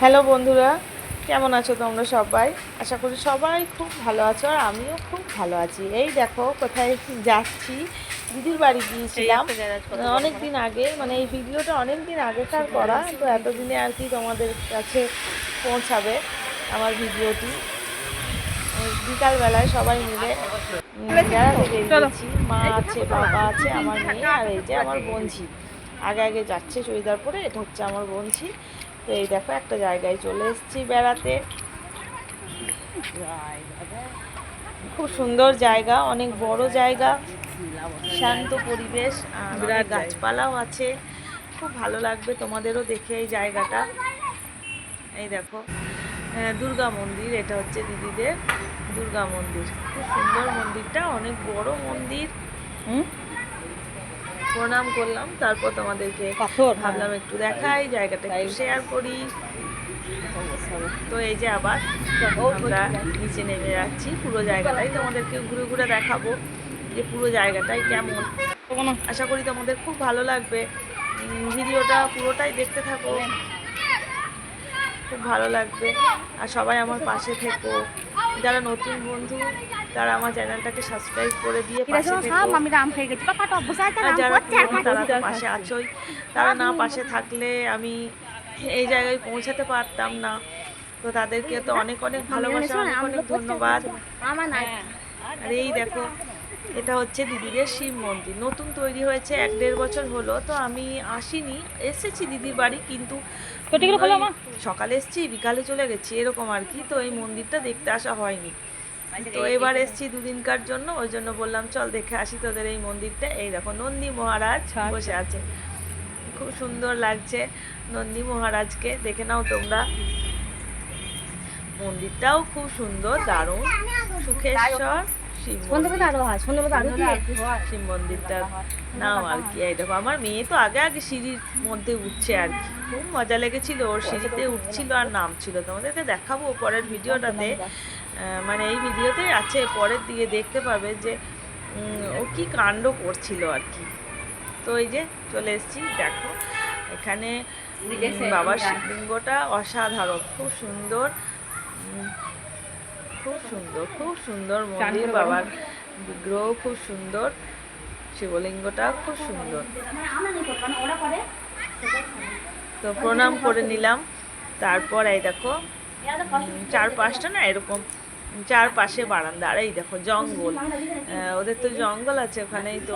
Hello বন্ধুরা, কেমন আছো তোমরা সবাই? আশা করি সবাই খুব ভালো আছো আর আমিও খুব ভালো আছি। এই দেখো কোথায় যাচ্ছি, দিদির বাড়ি গিয়েছিলাম অনেক দিন আগে, মানে এই ভিডিওটা অনেক দিন আগেকার করা, তো এতদিনে আর কি তোমাদের কাছে পৌঁছাবে আমার ভিডিওটি। বিকালবেলায় সবাই মিলে বেড়াতে বেরিয়েছি, মা আছে, বাবা আছে, আমার মেয়ে আর এই যে আমার বোনঝি আগে আগে যাচ্ছে চুড়িদার পরে। এটা হচ্ছে আমার বোনঝি। তো এই দেখো একটা জায়গায় চলে এসেছি বেড়াতে। খুব সুন্দর জায়গা, অনেক বড় জায়গা, শান্ত পরিবেশ, অনেক গাছপালাও আছে। খুব ভালো লাগবে তোমাদেরও দেখে এই জায়গাটা। এই দেখো দুর্গা মন্দির, এটা হচ্ছে দিদিদের দুর্গা মন্দির। খুব সুন্দর মন্দিরটা, অনেক বড় মন্দির। প্রণাম করলাম, তারপর তোমাদেরকে ভাবলাম একটু দেখাই, জায়গাটা একটু শেয়ার করি। তো এই যে আবার আমরা নিচে নেমে যাচ্ছি, পুরো জায়গাটাই তোমাদেরকে ঘুরে ঘুরে দেখাবো যে পুরো জায়গাটাই কেমন। আশা করি তোমাদের খুব ভালো লাগবে, ভিডিওটা পুরোটাই দেখতে থাকো, খুব ভালো লাগবে। আর সবাই আমার পাশে থেকো, যারা নতুন বন্ধু তারা আমার চ্যানেলটাকে সাবস্ক্রাইব করে দিয়ে পাশে থেকো। আর যারা পুরনো তারা তো পাশে আছোই, তারা না পাশে থাকলে আমি এই জায়গায় পৌঁছাতে পারতাম না। তো তাদেরকে তো অনেক অনেক ভালোবাসা, অনেক অনেক ধন্যবাদ। আর এই দেখো, এটা হচ্ছে দিদিদের শিব মন্দির, নতুন তৈরি হয়েছে, 1-1.5 বছর হলো। তো আমি আসিনি, এসেছি দিদির বাড়ি, কিন্তু সকালে এসেছি বিকালে চলে গেছি এরকম আর কি। তো এই মন্দিরটা দেখতে আসা হয়নি, তো এবার এসেছি দুদিনকার জন্য, ওই জন্য বললাম চল দেখে আসি তোদের এই মন্দিরটা। এই দেখো নন্দী মহারাজ বসে আছে, খুব সুন্দর লাগছে নন্দী মহারাজকে, দেখে নাও তোমরা। মন্দিরটাও খুব সুন্দর, দারুণ। সুখেশ্বর শিব মন্দিরটার নাম আর কি। এই দেখো আমার মেয়ে তো আগে আগে সিঁড়ির মধ্যে উঠছে আর কি, খুব মজা লেগেছিল, ওর সিঁড়িতে উঠছিল আর নামছিল। তোমাদেরকে দেখাবো পরের ভিডিওটাতে, মানে এই ভিডিওতে আছে, পরের দিকে দেখতে পাবে যে ও কি কাণ্ড করছিল আর কি। তো এই যে চলে এসেছি, দেখো এখানে বাবার শিবলিঙ্গটা অসাধারণ, খুব সুন্দর, খুব সুন্দর, খুব সুন্দর মন্দির। বাবার বিগ্রহ খুব সুন্দর, শিবলিঙ্গটা খুব সুন্দর। তো প্রণাম করে নিলাম, তারপর এই দেখো চারপাশটা না এরকম, চারপাশে বারান্দা। আর এই দেখো জঙ্গল, ওদের তো জঙ্গল আছে ওখানেই, তো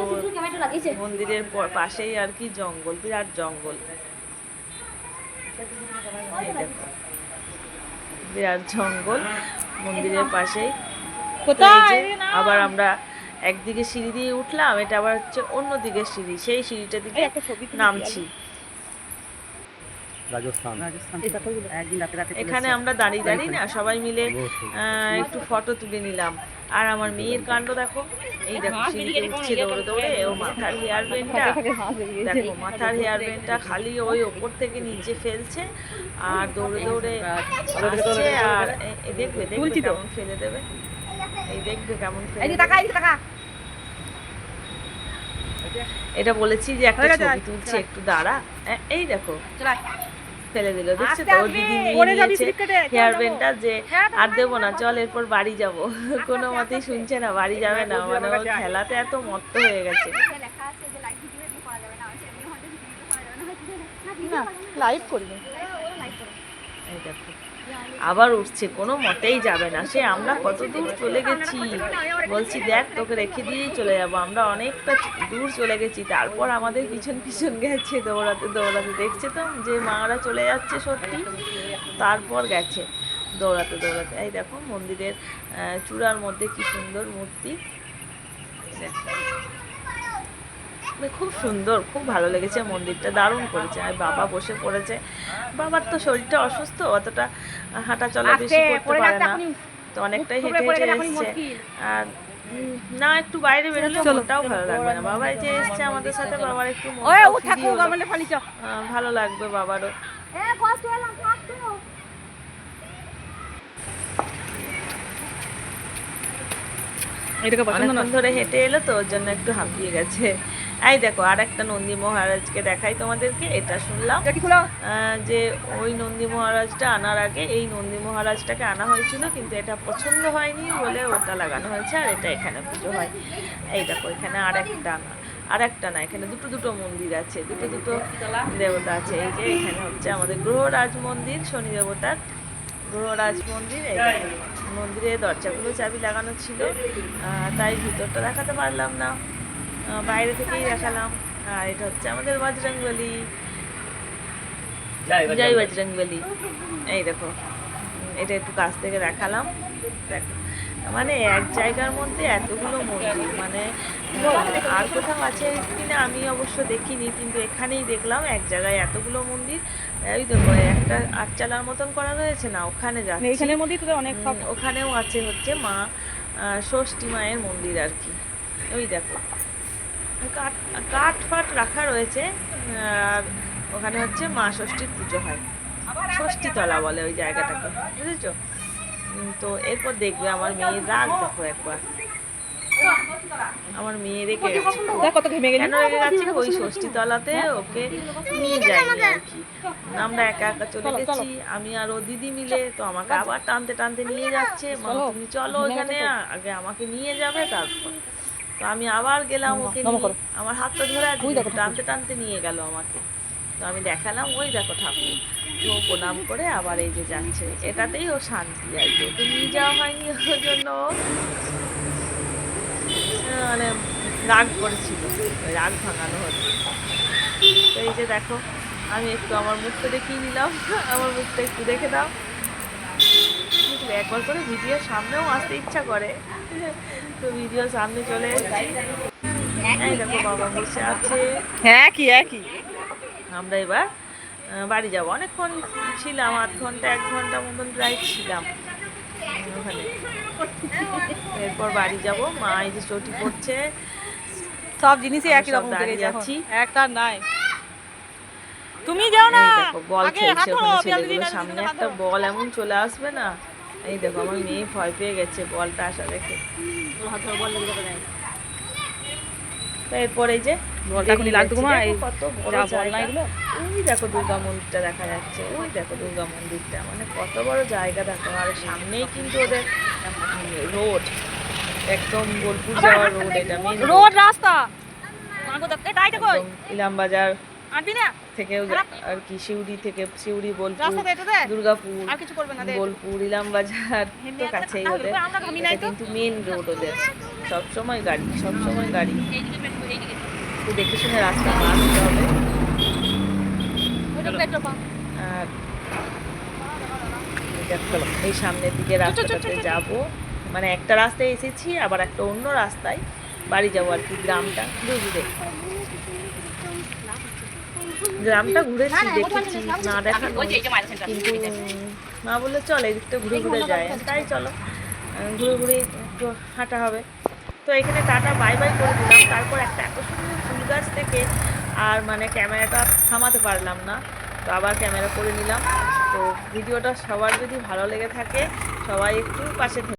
মন্দিরের পাশেই আর কি জঙ্গল, বিরাট জঙ্গল। এই দেখো বিরাট জঙ্গল মন্দিরের পাশেই। আবার আমরা একদিকে সিঁড়ি দিয়ে উঠলাম, এটা আবার হচ্ছে অন্যদিকে সিঁড়ি, সেই সিঁড়িটা দিকে নামছি। এখানে আমরা দাঁড়িয়ে দাঁড়িয়ে না সবাই মিলে একটু ফটো তুলে নিলাম। আর আমার মেয়ের কাণ্ড দেখো, এই দেখো সিঁড়িতে উঠছে দৌড়ে দৌড়ে, ও মাথার হেয়ার ব্যান্ডটা দেখো, মাথার হেয়ার ব্যান্ডটা খালি ওই ওপর থেকে নিচে ফেলছে আর দৌড়ে দৌড়ে আসছে। আর দেখবে দেখবে কেমন ফেলে দেবে, এই দেখবে কেমন ফেলে দেবে। এটা বলেছি যে একটা ছবি তুলছি, একটু দাঁড়া। এই দেখো ফেলে দিল, দেখছো তো? ওর দিদি নিয়ে নিয়েছে হেয়ার ব্যান্ডটা, যে আর দেবো না, চল এরপর বাড়ি যাব। কোনো মতেই শুনছে না, বাড়ি যাবে না, মানে ওর খেলাতে এত মত্ত হয়ে গেছে। লাইভ করবে, এই দেখো আবার উঠছে, কোনো মতেই যাবে না সে। আমরা কত দূর চলে গেছি, বলছি দেখ তোকে রেখে দিয়েই চলে যাবো, আমরা অনেকটা দূর চলে গেছি, তারপর আমাদের পিছন পিছন গেছে দৌড়াতে দৌড়াতে। দেখছে তো যে মারা চলে যাচ্ছে সত্যি, তারপর গেছে দৌড়াতে দৌড়াতে। এই দেখো মন্দিরের চূড়ার মধ্যে কি সুন্দর মূর্তি, খুব সুন্দর, খুব ভালো লেগেছে মন্দিরটা, দারুণ করেছে। আর বাবা বসে পড়েছে, বাবার তো শরীরটা অসুস্থ, অতটা হাঁটা চলা বেশি করতে পারে না, তো অনেকটাই হেঁটে হেঁটে এসছে। আর না একটু বাইরে বেরোলে মনটাও ভালো লাগবে না। বাবা এই যে এসছে আমাদের সাথে, বাবার একটু ভালো লাগবে বাবারও। অনেকক্ষণ ধরে হেঁটে এলো তো ওর জন্য একটু হাঁপিয়ে গেছে। এই দেখো আর একটা নন্দী মহারাজকে দেখাই তোমাদেরকে। এটা শুনলাম যে ওই নন্দী মহারাজটা আনার আগে এই নন্দী মহারাজটাকে আনা হয়েছিল, কিন্তু এটা পছন্দ হয়নি বলে ওটা লাগানো হয়েছে, আর এটা এখানে পুজো হয়। এই দেখো এখানে আর একটা না, এখানে দুটো মন্দির আছে, দুটো দেবতা আছে। এই যে এখানে হচ্ছে আমাদের গ্রহরাজ মন্দির, শনি দেবতার গ্রহরাজ মন্দির। এই মন্দিরে দরজাগুলো চাবি লাগানো ছিল, তাই ভিতরটা দেখাতে পারলাম না, বাইরে থেকেই দেখালাম। আর এটা হচ্ছে আমাদের বজরংবলী, জয় বজরংবলী। এই দেখো এটা একটু কাছ থেকে দেখালাম। দেখো মানে এক জায়গার মধ্যে এতগুলো মন্দির, মানে আর কোথাও আছে কিনা আমি অবশ্য দেখিনি, কিন্তু এখানেই দেখলাম এক জায়গায় এতগুলো মন্দির। এই দেখো একটা আটচালার মতন করা রয়েছে না, ওখানে যাচ্ছে, এখানের মধ্যেই তো অনেক, ওখানেও আছে হচ্ছে মা ষষ্ঠী মায়ের মন্দির আর কি। ওই দেখো কাঠ ফাট রাখা রয়েছে, আর ওখানে হচ্ছে মা ষষ্ঠীর পুজো হয়, ষষ্ঠীতলা বলে ওই জায়গাটাকে, বুঝেছো? তো এরপর দেখবে আমার মেয়ের রাগ, দেখো একবার আমার মেয়ে রেখে গেছে। কেন রেখে গেছে? ওই ষষ্ঠীতলাতে ওকে নিয়ে যায়নি আর কি, আমরা একা চলে গেছি, আমি আর ও দিদি মিলে। তো আমাকে আবার টানতে টানতে নিয়ে যাচ্ছে, তুমি চলো ওখানে, আগে আমাকে নিয়ে যাবে তারপর। তো আমি আবার গেলাম ওকে নিয়ে, আমার হাতটা ধরে টানতে টানতে নিয়ে গেল আমাকে। তো আমি দেখালাম, ওই দেখো ঠাকুর। তো প্রণাম করে আবার এই যে যাচ্ছে, এটাতেই ও শান্তি আর কি। ওকে নিয়ে যাওয়া হয়নি ওর জন্য মানে রাগ করেছিল, রাগ ভাঙানো হচ্ছে। তো এই যে দেখো আমি একটু আমার মুখটা দেখিয়ে নিলাম, আমার মুখটা একটু দেখে দাও। একবার করে ভিডিওর সামনেও আসতে ইচ্ছা করে, তো ভিডিওর সামনে চলে এসেছি। এই দেখো বাবা বসে আছে। হ্যাঁ কি আমরা এবার বাড়ি যাবো। অনেকক্ষণ ছিলাম, আধ ঘন্টা 1 ঘন্টা মতন প্রায় ছিলাম ওখানে। এরপর বাড়ি যাব। মা এই যে চটি পড়ছে, সব জিনিসই একই রকম দাঁড়িয়ে যাচ্ছি, একটা নাই। তুমি যাও না, দেখো বল খেলছে ওখানে ছেলেগুলো, সামনে একটা বল এমন চলে আসবে না। এই দেখো আমার মেয়ে ভয় পেয়ে গেছে বলটা আসা দেখে। এরপর এই যে কত বড় জায়গা, ওই দেখো দুর্গা মন্দিরটা দেখা যাচ্ছে, ওই দেখো দুর্গা মন্দিরটা, মানে কত বড় জায়গা দেখো। আর সামনেই কিন্তু ওদের রোড, একদম বোলপুর যাওয়ার রোড, এটা মেন রোড রাস্তা, ইলামবাজার থেকেও আর কি, সিউড়ি বোলপুর, দুর্গাপুর, বোলপুর, ইলামবাজার তো কাছেই ওদের, কিন্তু মেন রোড ওদের, সবসময় গাড়ি একটু দেখে শুনে রাস্তা পার হতে হবে। আর এই সামনের দিকে রাস্তাটাতে যাব, মানে একটা রাস্তায় এসেছি, আবার একটা অন্য রাস্তায় বাড়ি যাবো আর কি। গ্রামটা ঘুরেছি, দেখেছি, না দেখানো, কিন্তু মা বললো চল এদিকটা ঘুরে যায়, তাই চলো ঘুরে একটু হাঁটা হবে। তো এখানে টাটা বাই বাই করে দিলাম। তারপর একটা এত সুন্দর ফুল গাছ থেকে আর মানে ক্যামেরাটা থামাতে পারলাম না, তো আবার ক্যামেরা করে নিলাম। তো ভিডিওটা সবার যদি ভালো লেগে থাকে, সবাই একটু পাশে